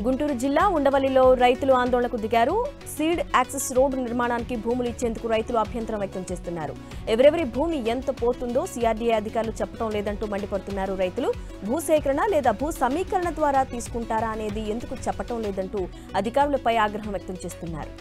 గుంటూరు జిల్లా ఉండవల్లిలో రైతులు ఆందోళనకు దిగారు. సీడ్ యాక్సెస్ రోడ్డు నిర్మాణానికి భూములు ఇచ్చేందుకు రైతులు అభ్యంతరం వ్యక్తం చేస్తున్నారు. ఎవరెవరి భూమి ఎంత పోతుందో సిఆర్డీఏ అధికారులు చెప్పడం లేదంటూ మండిపడుతున్నారు రైతులు. భూసేకరణ లేదా భూ సమీకరణ ద్వారా తీసుకుంటారా అనేది ఎందుకు చెప్పడం లేదంటూ అధికారులపై ఆగ్రహం వ్యక్తం చేస్తున్నారు.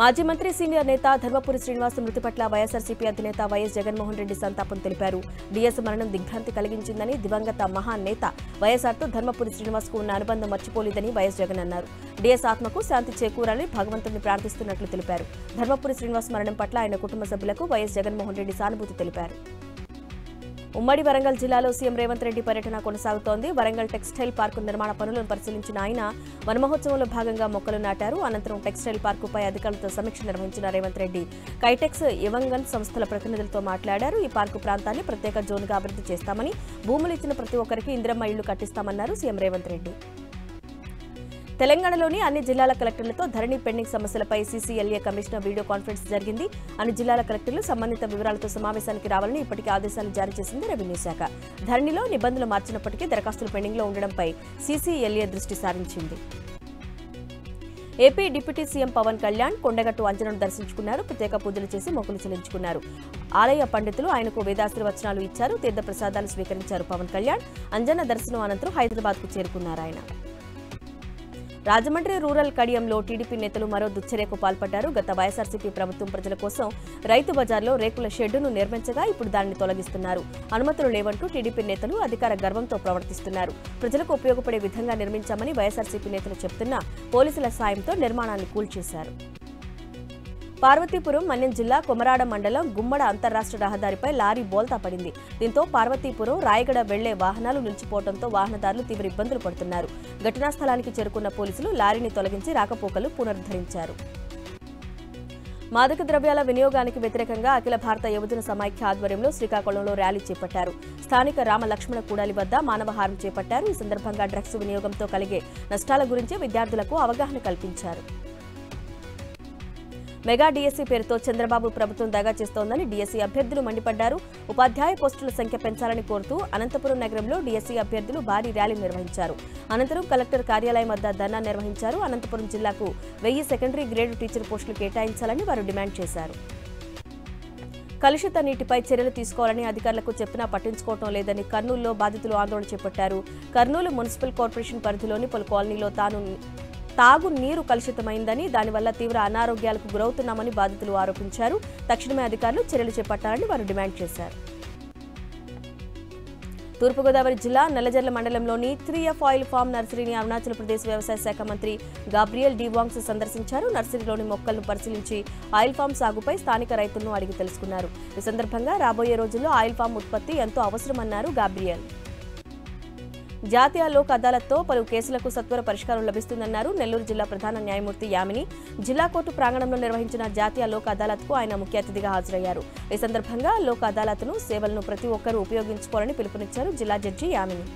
మాజీ మంత్రి సీనియర్ నేత ధర్మపురి శ్రీనివాస్ మృతి పట్ల వైఎస్ఆర్సీపీ అధినేత వైఎస్ జగన్మోహన్ రెడ్డి సంతాపం తెలిపారు. డీఎస్ మరణం దిగ్భ్రాంతి కలిగించిందని, దివంగత మహానేత వైఎస్ఆర్తో ధర్మపురి శ్రీనివాస్కు ఉన్న అనుబంధం మర్చిపోలేదని వైఎస్ జగన్ అన్నారు. డీఎస్ ఆత్మకు శాంతి చేకూరాలని భగవంతుడిని ప్రార్థిస్తున్నట్లు తెలిపారు. ధర్మపురి శ్రీనివాస్ మరణం పట్ల ఆయన కుటుంబ సభ్యులకు వైఎస్ జగన్మోహన్ రెడ్డి సానుభూతి తెలిపారు. ఉమ్మడి వరంగల్ జిల్లాలో సీఎం రేవంత్ రెడ్డి పర్యటన కొనసాగుతోంది. వరంగల్ టెక్స్టైల్ పార్కు నిర్మాణ పనులను పరిశీలించిన ఆయన వన మహోత్సవంలో భాగంగా మొక్కలు నాటారు. అనంతరం టెక్స్టైల్ పార్కుపై అధికారులతో సమీక్ష నిర్వహించిన రేవంత్ రెడ్డి కైటెక్స్, ఇవంగన్ సంస్థల ప్రతినిధులతో మాట్లాడారు. ఈ పార్కు ప్రాంతాన్ని ప్రత్యేక జోన్గా అభివృద్ధి చేస్తామని, భూములు ఇచ్చిన ప్రతి ఒక్కరికి ఇందిరమ్మ ఇళ్లు కట్టిస్తామన్నారు సీఎం రేవంత్ రెడ్డి. తెలంగాణలోని అన్ని జిల్లాల కలెక్టర్లతో ధరణి పెండింగ్ సమస్యలపై సీసీఎల్ఏ కమిషనర్ వీడియో కాన్ఫరెన్స్ జరిగింది. అన్ని జిల్లాల కలెక్టర్లు సంబంధిత వివరాలతో సమావేశానికి రావాలని ఇప్పటికే ఆదేశాలు జారీ చేసింది రెవెన్యూ శాఖ. ధరణిలో నిబంధనలు మార్చినప్పటికీ దరఖాస్తులు పెండింగ్లో ఉండడంపై సీసీఎల్ఏ దృష్టి సారించింది. AP deputy CM Pawan Kalyan Kondagattu అంజనను దర్శించుకున్నారు. ప్రత్యేక పూజలు చేసి మొక్కులు చెల్లించుకున్నారు. ఆలయ పండితులు ఆయనకు వేదాశీర్వచనాలు ఇచ్చారు. తీర్థ ప్రసాదాలు స్వీకరించారు. పవన్ కళ్యాణ్ అంజన దర్శనం అనంతరం హైదరాబాద్కు చేరుకున్నారు. ఆయన రాజమండ్రి రూరల్ కడియంలో టీడీపీ నేతలు మరో దుశ్చర్యకు పాల్పడ్డారు. గత వైఎస్ఆర్సీపీ ప్రభుత్వం ప్రజల కోసం రైతు బజార్లో రేకుల షెడ్డును నిర్మించగా ఇప్పుడు దానిని తొలగిస్తున్నారు. అనుమతులు లేవంటూ టీడీపీ నేతలు అధికార గర్వంతో ప్రవర్తిస్తున్నారు. ప్రజలకు ఉపయోగపడే విధంగా నిర్మించామని వైఎస్ఆర్సీపీ నేతలు చెబుతున్నా పోలీసుల సాయంతో నిర్మాణాన్ని కూల్చేశారు. పార్వతీపురం మన్యం జిల్లా కొమరాడ మండలం గుమ్మడ అంతర్రాష్ట్ర రహదారిపై లారీ బోల్తా పడింది. దీంతో పార్వతీపురం రాయగడ వెళ్లే వాహనాలు నిలిచిపోవడంతో వాహనదారులు తీవ్ర ఇబ్బందులు పడుతున్నారు. ఘటనా స్థలానికి చేరుకున్న పోలీసులు లారీని తొలగించి రాకపోకలు పునరుద్ధరించారు. మాదక ద్రవ్యాల వినియోగానికి వ్యతిరేకంగా అఖిల భారత యువజన సమైక్య ఆధ్వర్యంలో శ్రీకాకుళంలో ర్యాలీ చేపట్టారు. స్థానిక రామ లక్ష్మణ కూడలి వద్ద మానవహారం చేపట్టారు. ఈ సందర్భంగా డ్రగ్స్ వినియోగంతో కలిగే నష్టాల గురించి విద్యార్థులకు అవగాహన కల్పించారు. మెగా డీఎస్సీ పేరుతో చంద్రబాబు ప్రభుత్వం దగా చేస్తోందని డీఎస్సీ అభ్యర్థులు మండిపడ్డారు. ఉపాధ్యాయ పోస్టుల సంఖ్య పెంచాలని కోరుతూ అనంతపురం నగరంలో డీఎస్సీ అభ్యర్థులు భారీ ర్యాలీ నిర్వహించారు. అనంతరం కలెక్టర్ కార్యాలయం వద్ద ధర్నా నిర్వహించారు. అనంతపురం జిల్లాకు 1000 సెకండరీ గ్రేడ్ టీచర్ పోస్టులు కేటాయించాలని వారు డిమాండ్ చేశారు. కలుషిత నీటిపై చర్యలు తీసుకోవాలని అధికారులకు చెప్పినా పట్టించుకోవడం లేదని కర్నూలులో బాధితులు ఆందోళన చేపట్టారు. కర్నూలు మున్సిపల్ కార్పొరేషన్ పరిధిలోని పలు కాలనీలో తాగు నీరు కలుషితమైందని, దానివల్ల తీవ్ర అనారోగ్యాలకు గురవుతున్నామని బాధితులు ఆరోపించారు. తక్షణమే అధికారులు చర్యలు చేపట్టాలని వారు డిమాండ్ చేశారు. తూర్పుగోదావరి జిల్లా నల్లజర్ల మండలంలోని 3F ఆయిల్ ఫామ్ నర్సరీని అరుణాచల్ ప్రదేశ్ వ్యవసాయ శాఖ మంత్రి గాబ్రియల్ డివాంగ్స్ సందర్శించారు. నర్సరీలోని మొక్కలను పరిశీలించి ఆయిల్ ఫామ్ సాగుపై స్థానిక రైతులను అడిగి తెలుసుకున్నారు. ఈ సందర్భంగా రాబోయే రోజుల్లో ఆయిల్ ఫామ్ ఉత్పత్తి ఎంతో అవసరమన్నారు గాబ్రియల్. జాతీయ లోక్ అదాలత్తో పలు కేసులకు సత్వర పరిష్కారం లభిస్తుందన్నారు నెల్లూరు జిల్లా ప్రధాన న్యాయమూర్తి యామిని. జిల్లా కోర్టు ప్రాంగణంలో నిర్వహించిన జాతీయ లోక్ అదాలత్కు ఆయన ముఖ్య అతిథిగా హాజరయ్యారు. ఈ సందర్భంగా లోక్ అదాలత్ను సేవలను ప్రతి ఒక్కరూ ఉపయోగించుకోవాలని పిలుపునిచ్చారు జిల్లా జడ్జి యామిని.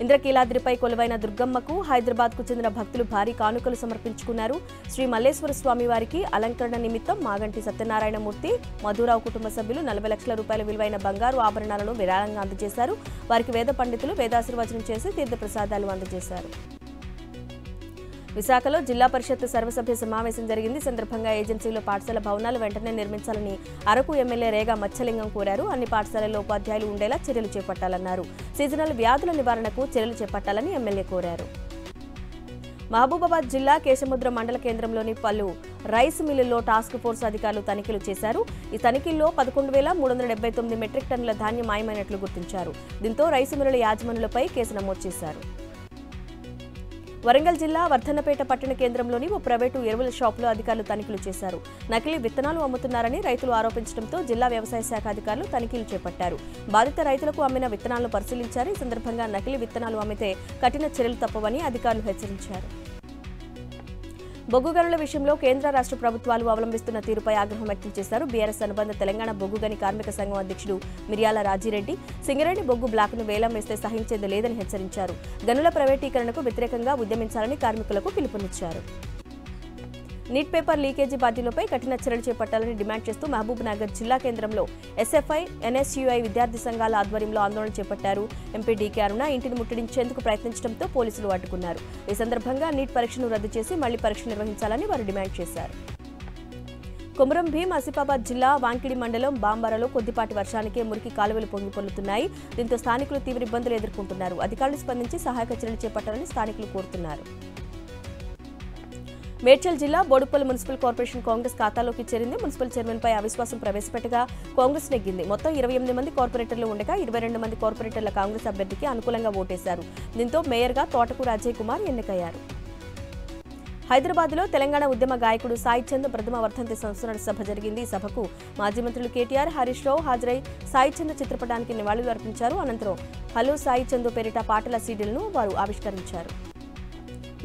ఇంద్రకీలాద్రిపై కొలువైన దుర్గమ్మకు హైదరాబాద్కు చెందిన భక్తులు భారీ కానుకలు సమర్పించుకున్నారు. శ్రీ మల్లేశ్వర స్వామి వారికి అలంకరణ నిమిత్తం మాగంటి సత్యనారాయణమూర్తి, మధురావు కుటుంబ సభ్యులు 40 లక్షల రూపాయల విలువైన బంగారు ఆభరణాలను విరాళంగా అందజేశారు. వారికి వేద పండితులు వేదాశీర్వచనం చేసి తీర్థ ప్రసాదాలు అందజేశారు. విశాఖలో జిల్లా పరిషత్ సర్వసభ్య సమావేశం జరిగింది. సందర్భంగా ఏజెన్సీలో పాఠశాల భవనాలు వెంటనే నిర్మించాలని అరకు ఎమ్మెల్యే రేగా మచ్చలింగం కోరారు. అన్ని పాఠశాలల్లో ఉపాధ్యాయులు ఉండేలా చర్యలు చేపట్టాలన్నారు. సీజనల్ వ్యాధుల నివారణకు చర్యలు చేపట్టాలని ఎమ్మెల్యే కోరారు. మహబూబాబాద్ జిల్లా కేశముద్ర మండల కేంద్రంలోని పలు రైస్ మిల్లుల్లో టాస్క్ ఫోర్స్ అధికారులు తనిఖీలు చేశారు. ఈ తనిఖీల్లో 11,379 మెట్రిక్ టన్నుల ధాన్యం మాయమైనట్లు గుర్తించారు. దీంతో రైస్ మిల్లుల యాజమానులపై కేసు నమోదు చేశారు. వరంగల్ జిల్లా వర్ధన్నపేట పట్టణ కేంద్రంలోని ఓ ప్రైవేటు ఎరువుల షాపులో అధికారులు తనిఖీలు చేశారు. నకిలీ విత్తనాలు అమ్ముతున్నారని రైతులు ఆరోపించడంతో జిల్లా వ్యవసాయ శాఖ అధికారులు తనిఖీలు చేపట్టారు. బాధిత రైతులకు అమ్మిన విత్తనాలను పరిశీలించారు. ఈ సందర్భంగా నకిలీ విత్తనాలు అమ్మితే కఠిన చర్యలు తప్పవని అధికారులు హెచ్చరించారు. బొగ్గు గనుల విషయంలో కేంద్ర రాష్ట్ర ప్రభుత్వాలు అవలంబిస్తున్న తీరుపై ఆగ్రహం వ్యక్తం చేశారు. బీఆర్ఎస్ అనుబంధ తెలంగాణ బొగ్గు గని కార్మిక సంఘం అధ్యక్షుడు మిర్యాల రాజిరెడ్డి సింగరేణి బొగ్గు బ్లాక్ను వేలం వేస్తే సహించేది లేదని హెచ్చరించారు. గనుల ప్రైవేటీకరణకు వ్యతిరేకంగా ఉద్యమించాలని కార్మికులకు పిలుపునిచ్చారు. నీట్ పేపర్ లీకేజీ బాధ్యులపై కఠిన చర్యలు చేపట్టాలని డిమాండ్ చేస్తూ మహబూబ్ నగర్ జిల్లా కేంద్రంలో ఎస్ఎఫ్ఐ, ఎన్ఎస్యుఐ విద్యార్థి సంఘాల ఆధ్వర్యంలో ఆందోళన చేపట్టారు. ఎంపీ డీకే అరుణ ఇంటిని ముట్టడించేందుకు ప్రయత్నించడంతో పోలీసులు అడ్డుకున్నారు. ఈ సందర్భంగా నీట్ పరీక్షను రద్దు చేసి మళ్లీ పరీక్ష నిర్వహించాలని వారు డిమాండ్ చేశారు. కొమరం భీం ఆసిఫాబాద్ జిల్లా వాంకిడి మండలం బాంబరలో కొద్దిపాటి వర్షానికే మురికి కాలువలు పొంగిపొర్లుతున్నాయి. దీంతో స్థానికులు తీవ్ర ఇబ్బందులు ఎదుర్కొంటున్నారు. అధికారులు స్పందించి సహాయక చర్యలు చేపట్టాలని స్థానికులు కోరుతున్నారు. మేడ్చల్ జిల్లా బోడుపల్లి మున్సిపల్ కార్పొరేషన్ కాంగ్రెస్ ఖాతాలోకి చేరింది. మున్సిపల్ చైర్మన్పై అవిశ్వాసం ప్రవేశపెట్టగా కాంగ్రెస్ నెగ్గింది. మొత్తం 28 మంది కార్పొరేటర్లు ఉండగా 22 మంది కార్పొరేటర్ల కాంగ్రెస్ అభ్యర్థికి అనుకూలంగా ఓటేశారు. దీంతో మేయర్గా తోటకూర అజయ్ కుమార్ ఎన్నికయ్యారు. హైదరాబాద్లో తెలంగాణ ఉద్యమ గాయకుడు సాయి చంద్ ప్రథమ వర్ధంతి సంస్మరణ సభ జరిగింది. ఈ సభకు మాజీ మంత్రులు కేటీఆర్, హరీష్ రావు హాజరై సాయి చంద్ చిత్రపటానికి నివాళులు అర్పించారు. అనంతరం హలో సాయి చంద్ పేరిట పాటల సీడీలను వారు ఆవిష్కరించారు.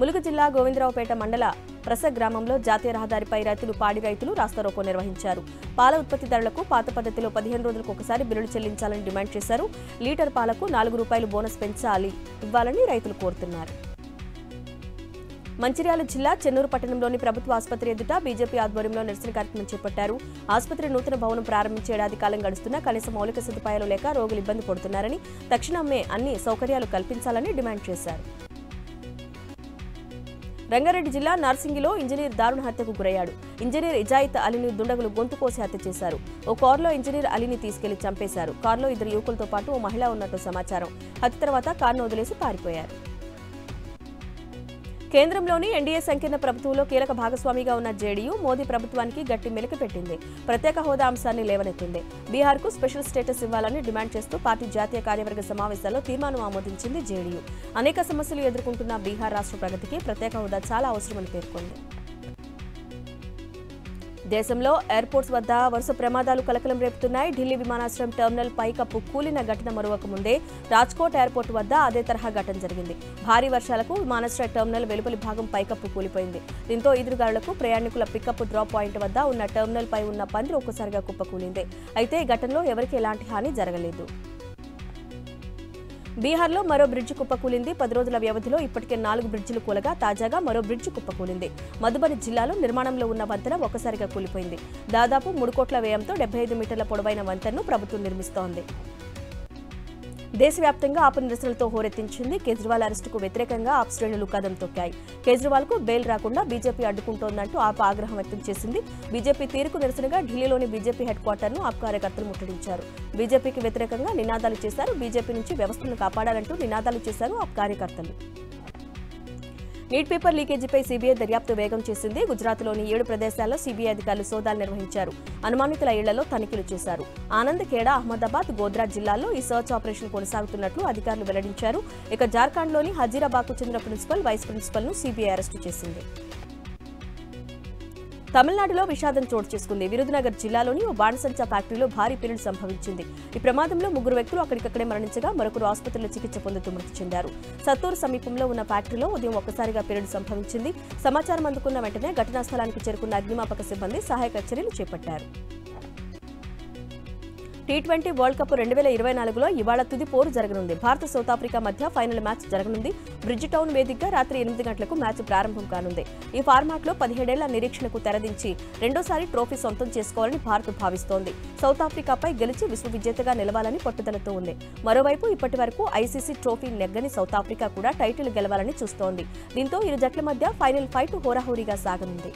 ములుగు జిల్లా గోవిందరావుపేట మండల ప్రస గ్రామంలో జాతీయ రహదారిపై పాడి రైతులు రాస్తారోకో నిర్వహించారు. పాల ఉత్పత్తిదారులకు పాత పద్ధతిలో 15 రోజులకు ఒకసారి బిల్లులు చెల్లించాలని డిమాండ్ చేశారు. లీటర్ పాలకు ₹4 బోనస్ ఇవ్వాలని రైతులు కోరుతున్నారు. మంచిర్యాల జిల్లా చెన్నూరు పట్టణంలోని ప్రభుత్వ ఆసుపత్రి ఎదుట బీజేపీ ఆధ్వర్యంలో నిరసన కార్యక్రమం చేపట్టారు. ఆసుపత్రి నూతన భవనం ప్రారంభించి ఏడాది కాలం గడుస్తున్నా కనీస మౌలిక సదుపాయాలు లేక రోగులు ఇబ్బంది పడుతున్నారని, తక్షణమే అన్ని సౌకర్యాలు కల్పించాలని డిమాండ్ చేశారు. రంగారెడ్డి జిల్లా నార్సింగిలో ఇంజనీర్ దారుణ హత్యకు గురయ్యాడు. ఇంజనీర్ ఇజాయిత్ అలీని దుండగులు గొంతు కోసి హత్య చేశారు. ఓ కారులో ఇంజనీర్ అలీని తీసుకెళ్లి చంపేశారు. కారులో 2 యువకులతో పాటు ఓ మహిళ ఉన్నట్టు సమాచారం. హత్య తర్వాత కారును వదిలేసి పారిపోయారు. కేంద్రంలోని ఎన్డీఏ సంకీర్ణ ప్రభుత్వంలో కీలక భాగస్వామిగా ఉన్న జేడీయూ మోదీ ప్రభుత్వానికి గట్టి మెలిక పెట్టింది. ప్రత్యేక హోదా అంశాన్ని లేవనెత్తింది. బీహార్కు స్పెషల్ స్టేటస్ ఇవ్వాలని డిమాండ్ చేస్తూ పార్టీ జాతీయ కార్యవర్గ సమావేశాల్లో తీర్మానం ఆమోదించింది జేడీయూ. అనేక సమస్యలు ఎదుర్కొంటున్న బీహార్ రాష్ట్ర ప్రగతికి ప్రత్యేక హోదా చాలా అవసరమని పేర్కొంది. దేశంలో ఎయిర్పోర్ట్స్ వద్ద వరుస ప్రమాదాలు కలకలం రేపుతున్నాయి. ఢిల్లీ విమానాశ్రయం టెర్మినల్ పైకప్పు కూలిన ఘటన మరొక ముందే రాజ్కోట్ ఎయిర్పోర్ట్ వద్ద అదే తరహా ఘటన జరిగింది. భారీ వర్షాలకు విమానాశ్రయ టెర్మినల్ వెలుపలి భాగం పైకప్పు కూలిపోయింది. దీంతో ఎదురుగాలులకు ప్రయాణికుల పికప్ డ్రాప్ పాయింట్ వద్ద ఉన్న టెర్మినల్ పై ఉన్న పందిరి ఒక్కసారిగా కుప్పకూలింది. అయితే ఈ ఘటనలో ఎవరికీ ఎలాంటి హాని జరగలేదు. బీహార్లో మరో బ్రిడ్జి కుప్పకూలింది. 10 రోజుల వ్యవధిలో ఇప్పటికే 4 బ్రిడ్జిలు కూలగా తాజాగా మరో బ్రిడ్జి కుప్పకూలింది. మధుబని జిల్లాలో నిర్మాణంలో ఉన్న వంతెన ఒక్కసారిగా కూలిపోయింది. దాదాపు 3 కోట్ల వ్యయంతో 75 మీటర్ల పొడవైన వంతెనను ప్రభుత్వం నిర్మిస్తోంది. దేశవ్యాప్తంగా ఆప్ నిరసనలతో హోరెత్తించింది. కేజ్రీవాల్ అరెస్టుకు వ్యతిరేకంగా ఆప్ శ్రేణులు కదం తొక్కాయి. కేజ్రీవాల్కు బెయిల్ రాకుండా బీజేపీ అడ్డుకుంటోందంటూ ఆప్ ఆగ్రహం వ్యక్తం చేసింది. బీజేపీ తీరుకు నిరసనగా ఢిల్లీలోని బీజేపీ హెడ్ క్వార్టర్ను ఆప్ కార్యకర్తలు ముట్టడించారు. బీజేపీకి వ్యతిరేకంగా నినాదాలు చేశారు. బీజేపీ నుంచి వ్యవస్థను కాపాడాలంటూ నినాదాలు చేశారు ఆప్ కార్యకర్తలు. నీట్ పేపర్ లీకేజీపై సీబీఐ దర్యాప్తు వేగం చేసింది. గుజరాత్లోని 7 ప్రదేశాల్లో సీబీఐ అధికారులు సోదాలు నిర్వహించారు. అనుమానితుల ఇళ్లలో తనిఖీలు చేశారు. ఆనంద్, ఖేడా, అహ్మదాబాద్, గోద్రా జిల్లాల్లో ఈ సర్చ్ ఆపరేషన్ కొనసాగుతున్నట్లు అధికారులు వెల్లడించారు. ఇక జార్ఖండ్లోని హజీరాబాద్కు చెందిన ప్రిన్సిపల్, వైస్ ప్రిన్సిపల్ను సీబీఐ అరెస్టు చేసింది. తమిళనాడులో విషాదం చోటు చేసుకుంది. విరుదునగర్ జిల్లాలోని ఓ బాణసంచా ఫ్యాక్టరీలో భారీ పేలుడు సంభవించింది. ఈ ప్రమాదంలో 3 వ్యక్తులు అక్కడికక్కడే మరణించగా మరొకరు ఆసుపత్రిలో చికిత్స పొందుతూ మృతి చెందారు. సత్తూరు సమీపంలో ఉన్న ఫ్యాక్టరీలో ఉదయం ఒక్కసారిగా పేలుడు సంభవించింది. సమాచారం అందుకున్న వెంటనే ఘటనా స్థలానికి చేరుకున్న అగ్నిమాపక సిబ్బంది సహాయక చర్యలు చేపట్టారు. టీ20 వరల్డ్ కప్ 2024లో ఇవాళ తుది పోరు జరగనుంది. భారత్, సౌత్ ఆఫ్రికా మధ్య ఫైనల్ మ్యాచ్ జరగనుంది. బ్రిడ్జ్ టౌన్ వేదికగా రాత్రి 8 గంటలకు మ్యాచ్ ప్రారంభం కానుంది. ఈ ఫార్మాట్లో 17 ఏళ్ల నిరీక్షణకు తెరదించి రెండోసారి ట్రోఫీ సొంతం చేసుకోవాలని భారత్ భావిస్తోంది. సౌత్ ఆఫ్రికాపై గెలిచి విశ్వ విజేతగా నిలవాలని పట్టుదలతో ఉంది. మరోవైపు ఇప్పటి వరకు ఐసీసీ ట్రోఫీ నెగ్గని సౌత్ ఆఫ్రికా కూడా టైటిల్ గెలవాలని చూస్తోంది. దీంతో ఇరు జట్ల మధ్య ఫైనల్ ఫైట్ హోరాహోరీగా సాగనుంది.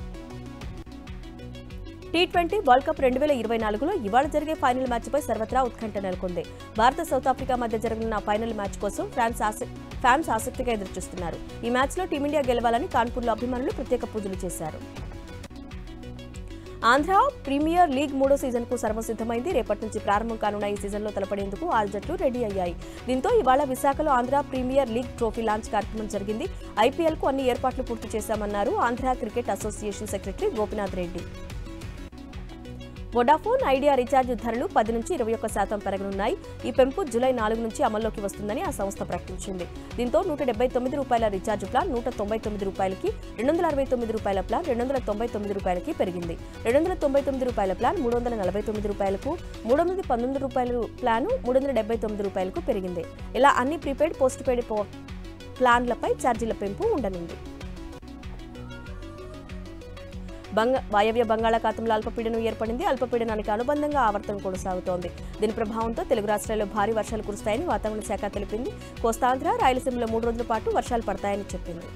టీ20 వరల్డ్ కప్ 2024లో ఇవాళ జరిగే ఫైనల్ మ్యాచ్పై సర్వత్రా ఉత్కంఠ నెలకొంది. భారత, సౌత్ ఆఫ్రికా మధ్య జరగనున్న ఫైనల్ మ్యాచ్ కోసం ఫ్యాన్స్ ఆసక్తిగా ఎదురుచూస్తున్నారు. ఈ మ్యాచ్లో టీమిండియా గెలవాలని కాన్పూర్లో అభిమానులు ప్రత్యేక పూజలు చేశారు. ఆంధ్ర ప్రీమియర్ లీగ్ 3వ సీజన్కు సర్వసిద్ధమైంది. రేపటి నుంచి ప్రారంభం కానున్న ఈ సీజన్లో తలపడేందుకు 6 జట్లు రెడీ అయ్యాయి. దీంతో ఇవాళ విశాఖలో Andhra premier league trophy launch కార్యక్రమం జరిగింది. ఐపీఎల్కు అన్ని ఏర్పాట్లు పూర్తి చేశామన్నారు Andhra cricket association secretary Gopinath Reddy. Vodafone Idea recharge ధరలు 10 నుంచి 21% పెరగనున్నాయి. ఈ పెంపు జూలై 4 నుంచి అమల్లోకి వస్తుందని ఆ సంస్థ ప్రకటించింది. దీంతో ₹179 రీఛార్జ్ ప్లాన్ ₹199కి, ₹269 ప్లాన్ ₹299కి పెరిగింది. ₹299 ప్లాన్ ₹349కు, ₹319 ప్లాన్ ₹379కు పెరిగింది. ఇలా అన్ని ప్రీపెయిడ్, పోస్ట్ పెయిడ్ ప్లాన్లపై ఛార్జీల పెంపు ఉండనుంది. వాయవ్య బంగాళాఖాతంలో అల్పపీడనం ఏర్పడింది. అల్పపీడనానికి అనుబంధంగా ఆవర్తనం కొనసాగుతోంది. దీని ప్రభావంతో తెలుగు రాష్ట్రాల్లో భారీ వర్షాలు కురుస్తాయని వాతావరణ శాఖ తెలిపింది. కోస్తాంధ్ర, రాయలసీమలో 3 రోజుల పాటు వర్షాలు పడతాయని చెప్పింది.